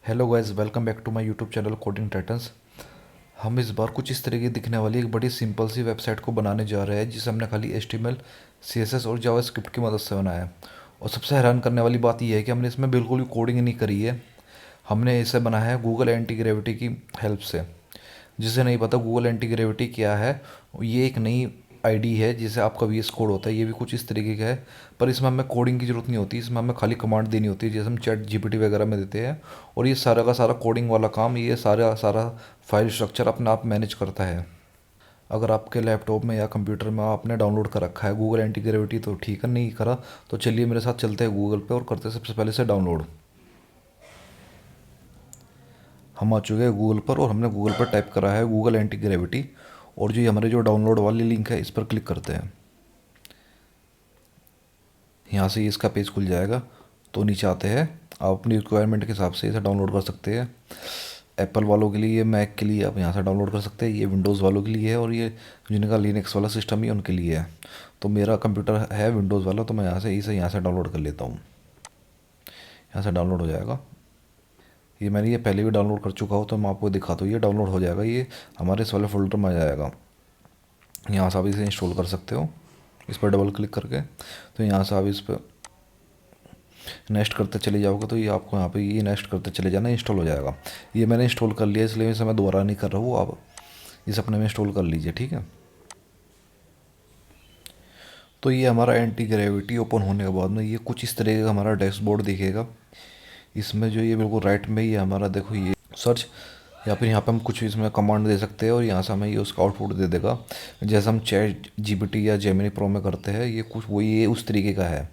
Hello guys, welcome back to my YouTube channel coding titans. हम इस बार कुछ इस तरह की दिखने वाली एक बड़ी सिंपल सी वेबसाइट को बनाने जा रहे हैं जिसे हमने खाली HTML, CSS और जावास्क्रिप्ट की मदद से बनाया है। और सबसे हैरान करने वाली बात यह है कि हमने इसमें बिल्कुल भी कोडिंग नहीं करी है। हमने इसे बनाया है गूगल एंटी ग्रेविटी की हेल्प से। जिसे नहीं पता गूगल एंटी ग्रेविटी क्या है, ये एक नई आईडी है जिसे आपका VS कोड होता है। ये भी कुछ इस तरीके का है, पर इसमें हमें कोडिंग की ज़रूरत नहीं होती। इसमें हमें खाली कमांड देनी होती है जैसे हम चैट GPT वगैरह में देते हैं। और ये सारा का सारा कोडिंग वाला काम, ये सारा सारा फाइल स्ट्रक्चर अपने आप मैनेज करता है। अगर आपके लैपटॉप में या कंप्यूटर में आपने डाउनलोड कर रखा है गूगल एंटी ग्रेविटी तो ठीक है, नहीं करा तो चलिए मेरे साथ चलते हैं गूगल पे और करते हैं सबसे पहले से डाउनलोड। हम आ चुके हैं गूगल पर और हमने गूगल पर टाइप करा है गूगल एंटी ग्रेविटी। और जो ये हमारे जो डाउनलोड वाली लिंक है इस पर क्लिक करते हैं। यहाँ से इसका पेज खुल जाएगा। तो नीचे आते हैं, आप अपनी रिक्वायरमेंट के हिसाब से इसे डाउनलोड कर सकते हैं। एप्पल वालों के लिए, मैक के लिए आप यहाँ से डाउनलोड कर सकते हैं। ये विंडोज़ वालों के लिए है और ये जिनका लिनक्स वाला सिस्टम ही उनके लिए है। तो मेरा कंप्यूटर है विंडोज़ वाला, तो मैं यहाँ से डाउनलोड कर लेता हूँ। यहाँ से डाउनलोड हो जाएगा। ये मैंने ये पहले भी डाउनलोड कर चुका हो तो मैं आपको दिखाता हूँ। ये डाउनलोड हो जाएगा, ये हमारे इस वाले फोल्डर में आ जाएगा। यहाँ से आप इसे इंस्टॉल कर सकते हो इस पर डबल क्लिक करके। तो यहाँ से आप इस पर नेक्स्ट करते चले जाओगे तो ये आपको यहाँ पे ये नेक्स्ट करते चले जाना, इंस्टॉल हो जाएगा। ये मैंने इंस्टॉल कर लिया इसलिए इसे मैं दोबारा नहीं कर रहा हूँ। आप इस अपने में इंस्टॉल कर लीजिए, ठीक है। तो ये हमारा एंटी ग्रेविटी ओपन होने के बाद में ये कुछ इस तरह का हमारा डैशबोर्ड दिखेगा। इसमें जो ये बिल्कुल राइट में ये हमारा देखो ये सर्च, या फिर यहाँ पे हम कुछ इसमें कमांड दे सकते हैं और यहाँ से हमें ये उसका आउटपुट दे देगा। जैसे हम चैट GPT या जेमिनी प्रो में करते हैं, ये कुछ वो ये उस तरीके का है।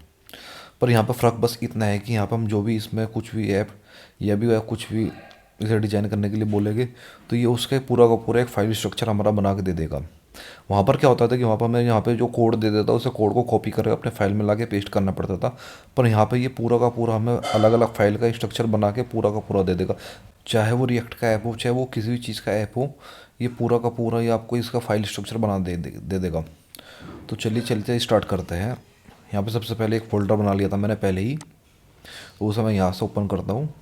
पर यहाँ पर फ़र्क बस इतना है कि यहाँ पर हम जो भी इसमें कुछ भी ऐप या भी कुछ भी इसे डिजाइन करने के लिए बोलेंगे तो ये उसका पूरा का पूरा एक फाइल स्ट्रक्चर हमारा बना के दे देगा। वहाँ पर क्या होता था कि वहाँ पर मैं यहाँ पे जो कोड दे देता उसे कोड को कॉपी करके अपने फाइल में ला के पेस्ट करना पड़ता था। पर यहाँ पे ये पूरा का पूरा हमें अलग अलग फाइल का स्ट्रक्चर बना के पूरा का पूरा दे देगा। चाहे वो रिएक्ट का ऐप हो, चाहे वो किसी भी चीज़ का ऐप हो, ये पूरा का पूरा ये आपको इसका फाइल स्ट्रक्चर बना दे देगा। तो चलिए चलते स्टार्ट करते हैं। यहाँ पे सबसे पहले एक फ़ोल्डर बना लिया था मैंने पहले ही, तो उसे मैं यहाँ से ओपन करता हूँ।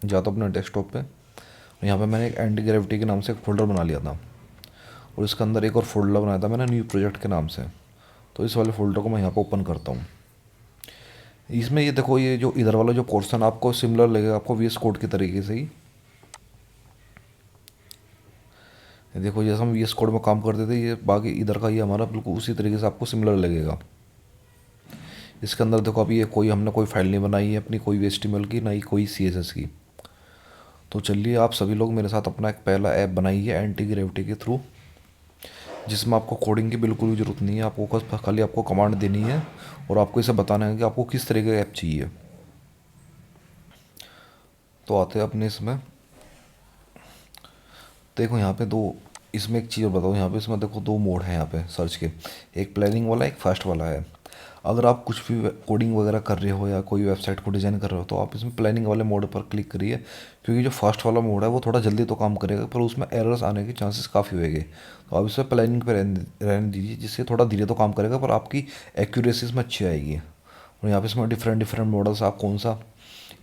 जाता हूँ अपने डेस्कटॉप पे। यहाँ पे मैंने एक एंटी ग्रेविटी के नाम से एक फ़ोल्डर बना लिया था और इसके अंदर एक और फोल्डर बनाया था मैंने न्यू प्रोजेक्ट के नाम से। तो इस वाले फोल्डर को मैं यहाँ पे ओपन करता हूँ। इसमें ये देखो, ये जो इधर वाला जो पोर्शन आपको सिमिलर लगेगा आपको VS कोड के तरीके से ही। ये देखो जैसे हम VS कोड में काम करते थे, ये बाकी इधर का ये हमारा बिल्कुल उसी तरीके से आपको सिमिलर लगेगा। इसके अंदर देखो अभी ये कोई हमने कोई फाइल नहीं बनाई है अपनी, कोई भी HTML की, ना ही कोई CSS की। तो चलिए आप सभी लोग मेरे साथ अपना एक पहला ऐप बनाइए एंटी ग्रेविटी के थ्रू, जिसमें आपको कोडिंग की बिल्कुल भी ज़रूरत नहीं है। आपको खाली आपको कमांड देनी है और आपको इसे बताना है कि आपको किस तरीके का ऐप चाहिए। तो आते हैं अपने इसमें। देखो यहाँ पे दो, इसमें एक चीज़ बताओ, यहाँ पे इसमें देखो दो मोड हैं यहाँ पे सर्च के। एक प्लानिंग वाला, एक फास्ट वाला है। अगर आप कुछ भी कोडिंग वगैरह कर रहे हो या कोई वेबसाइट को डिज़ाइन कर रहे हो तो आप इसमें प्लानिंग वाले मोड पर क्लिक करिए, क्योंकि जो फास्ट वाला मोड है वो थोड़ा जल्दी तो काम करेगा पर उसमें एरर्स आने के चांसेस काफ़ी होंगे। तो आप इसमें प्लानिंग पर रहने दीजिए, जिससे थोड़ा धीरे तो काम करेगा पर आपकी एक्यूरेसी इसमें अच्छी आएगी। और यहाँ पे इसमें डिफरेंट डिफरेंट मॉडल्स, आप कौन सा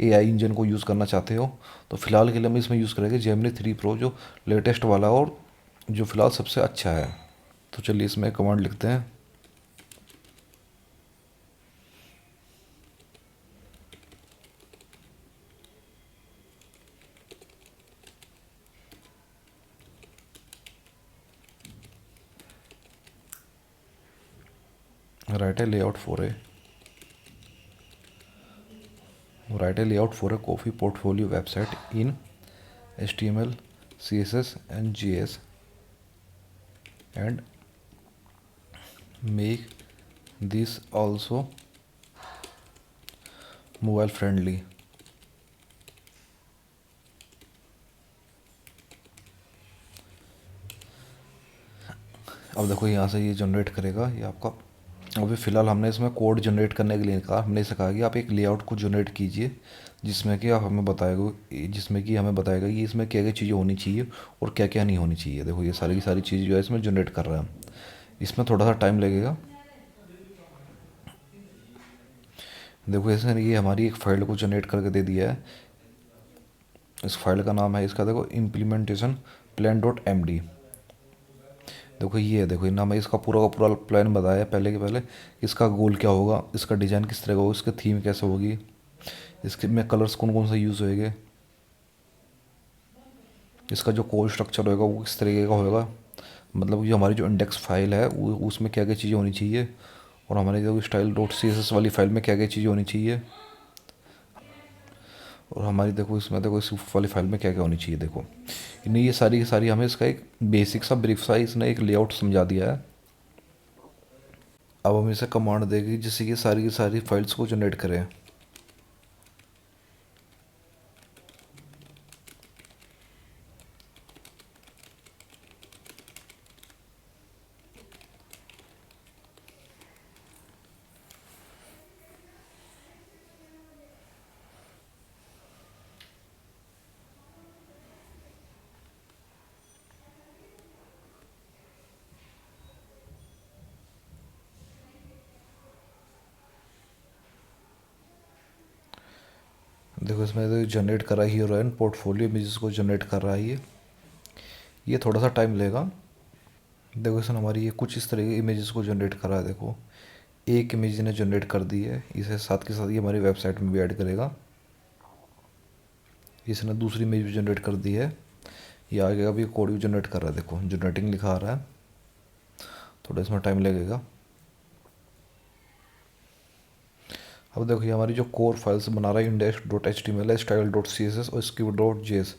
AI इंजन को यूज़ करना चाहते हो। तो फिलहाल के लिए हम इसमें यूज़ करेंगे जेमिनी 3 प्रो, जो लेटेस्ट वाला और जो फिलहाल सबसे अच्छा है। तो चलिए इसमें कमांड लिखते हैं। Right A layout for a write a layout for a coffee portfolio website in HTML, CSS and JS and make this also mobile friendly। अब देखो यहाँ से ये जनरेट करेगा ये आपका। अभी फ़िलहाल हमने इसमें कोड जनरेट करने के लिए कहा, हमने इसे कहा कि आप एक लेआउट को जनरेट कीजिए जिसमें कि आप हमें बताएगा, जिसमें कि हमें बताएगा कि इसमें क्या क्या चीज़ें होनी चाहिए और क्या क्या नहीं होनी चाहिए। देखो ये सारी की सारी चीज़ जो है इसमें जनरेट कर रहा है। इसमें थोड़ा सा टाइम लगेगा। देखो इसने ये हमारी एक फाइल को जनरेट करके दे दिया है। इस फाइल का नाम है इसका देखो implementation plan dot M D. देखो ये है, देखो ये नाम है इसका, पूरा का पूरा प्लान बताया है पहले के पहले। इसका गोल क्या होगा, इसका डिज़ाइन किस तरह का होगा, इसकी थीम कैसे होगी, इसके में कलर्स कौन कौन से यूज़ होएंगे, इसका जो कोड स्ट्रक्चर होएगा वो किस तरीके का होएगा, मतलब ये हमारी जो इंडेक्स फाइल है वो उसमें क्या क्या चीज़ें होनी चाहिए, और हमारी जो style dot C S S वाली फाइल में क्या क्या चीज़ें होनी चाहिए, और हमारी देखो इसमें देखो इस वाली फाइल में क्या क्या होनी चाहिए। देखो इन्हें ये सारी की सारी हमें इसका एक बेसिक सा ब्रीफ सा इसने एक लेआउट समझा दिया है। अब हम इसे कमांड देगी जिससे कि सारी की सारी फाइल्स को जनरेट करें। देखो इसमें तो जनरेट कर रहा है हीरोइन पोर्टफोलियो इमेजेस को जनरेट कर रहा है ये थोड़ा सा टाइम लेगा। देखो इसने हमारी ये कुछ इस तरह के इमेजेस को जनरेट करा है। देखो एक इमेज ने जनरेट कर दी है, इसे साथ के साथ ये हमारी वेबसाइट में भी ऐड करेगा। इसने दूसरी इमेज भी जनरेट कर दी है, ये आगे का भी कोड भी जनरेट कर रहा है। देखो जनरेटिंग लिखा आ रहा है, थोड़ा इसमें टाइम लगेगा। अब देखो ये हमारी जो कोर फाइल्स बना रहा है index dot H T M L, style dot C S S और इसकी डॉट जे एस,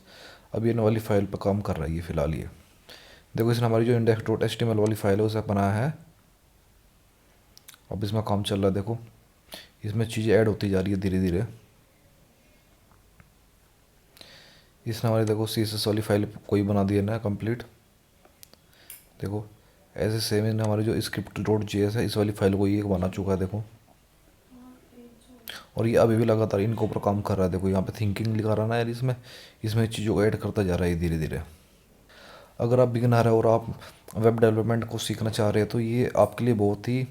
अब ये वाली फाइल पर काम कर रहा है ये फिलहाल ये। देखो इसने हमारी जो index dot H T M L वाली फाइल है उसे बनाया है, अब इसमें काम चल रहा है। देखो इसमें चीज़ें ऐड होती जा रही है धीरे धीरे। इसने हमारी देखो सी एस एस वाली फाइल कोई बना दिया ना कंप्लीट। देखो ऐसे सेम इसने हमारी जो स्क्रिप्ट डॉट जे एस है इस वाली फाइल को ये बना चुका है। देखो और ये अभी भी लगातार इनके ऊपर काम कर रहा है। देखो यहाँ पे थिंकिंग लिखा रहा है ना यार, इसमें इसमें चीज़ों को ऐड करता जा रहा है धीरे धीरे। अगर आप बिगिनर है और आप वेब डेवलपमेंट को सीखना चाह रहे हैं तो ये आपके लिए बहुत ही,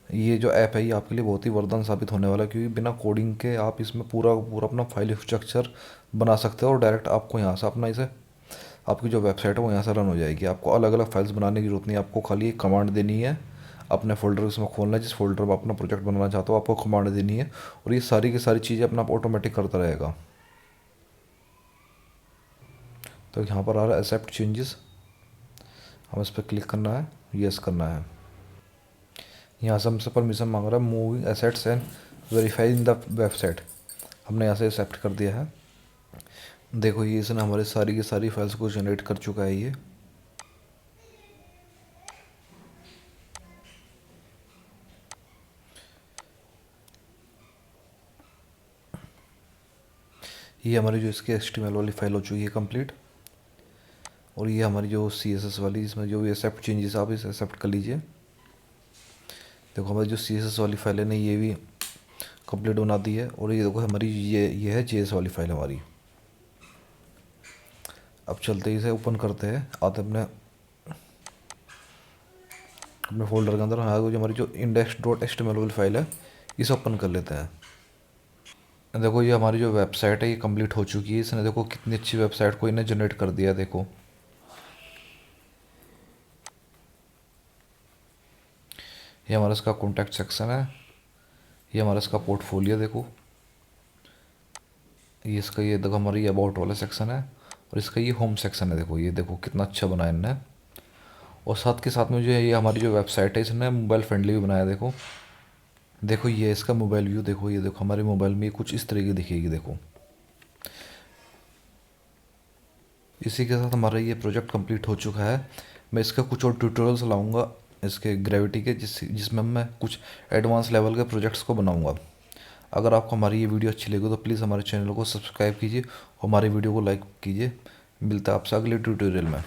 ये जो ऐप है ये आपके लिए बहुत ही वरदान साबित होने वाला है, क्योंकि बिना कोडिंग के आप इसमें पूरा पूरा अपना फाइल स्ट्रक्चर बना सकते हो और डायरेक्ट आपको यहाँ से अपना इसे आपकी जो वेबसाइट है वो यहाँ से रन हो जाएगी। आपको अलग अलग फाइल्स बनाने की जरूरत नहीं है, आपको खाली एक कमांड देनी है, अपने फोल्डर उसमें खोलना है, जिस फोल्डर में अपना प्रोजेक्ट बनाना चाहते हो आपको कमांड देनी है और ये सारी की सारी चीज़ें अपना ऑटोमेटिक करता रहेगा। तो यहाँ पर आ रहा है एक्सेप्ट चेंजेस, हम इस पर क्लिक करना है, यस करना है। यहाँ से हमसे परमिशन मांग रहा है moving assets and verify in the website, हमने यहाँ से एक्सेप्ट कर दिया है। देखो ये इसने हमारे सारी की सारी फाइल्स को जनरेट कर चुका है ये हमारी जो इसकी HTML वाली फाइल हो चुकी है कंप्लीट, और ये हमारी जो CSS वाली इसमें जो भी एक्सेप्ट चेंजेस आप इसे एक्सेप्ट कर लीजिए। देखो हमारी जो CSS वाली फाइल है ना ये भी कंप्लीट बना दी है, और ये देखो हमारी ये है JS वाली फाइल हमारी। अब चलते ही इसे ओपन करते हैं, आते अपने अपने फोल्डर के अंदर। हाँ जो हमारी जो index dot H T M L वाली फाइल है इसे ओपन कर लेते हैं। देखो ये हमारी जो वेबसाइट है ये कंप्लीट हो चुकी है, इसने देखो कितनी अच्छी वेबसाइट को इन्हें जनरेट कर दिया। देखो ये हमारा इसका कॉन्टैक्ट सेक्शन है, ये हमारा इसका पोर्टफोलियो। देखो ये इसका ये देखो हमारी अबाउट वाला सेक्शन है, और इसका ये होम सेक्शन है। देखो ये देखो कितना अच्छा बनाया इन्होंने, और साथ के साथ में जो है ये हमारी जो वेबसाइट है इसने मोबाइल फ्रेंडली भी बनाया। देखो देखो ये इसका मोबाइल व्यू देखो, ये देखो हमारे मोबाइल में कुछ इस तरीके दिखेगी। देखो इसी के साथ हमारा ये प्रोजेक्ट कंप्लीट हो चुका है। मैं इसका कुछ और ट्यूटोरियल्स लाऊंगा इसके ग्रेविटी के, जिसमें मैं कुछ एडवांस लेवल के प्रोजेक्ट्स को बनाऊंगा। अगर आपको हमारी ये वीडियो अच्छी लगी तो प्लीज़ हमारे चैनल को सब्सक्राइब कीजिए और हमारी वीडियो को लाइक कीजिए। मिलता है आपसे अगले ट्यूटोरियल में।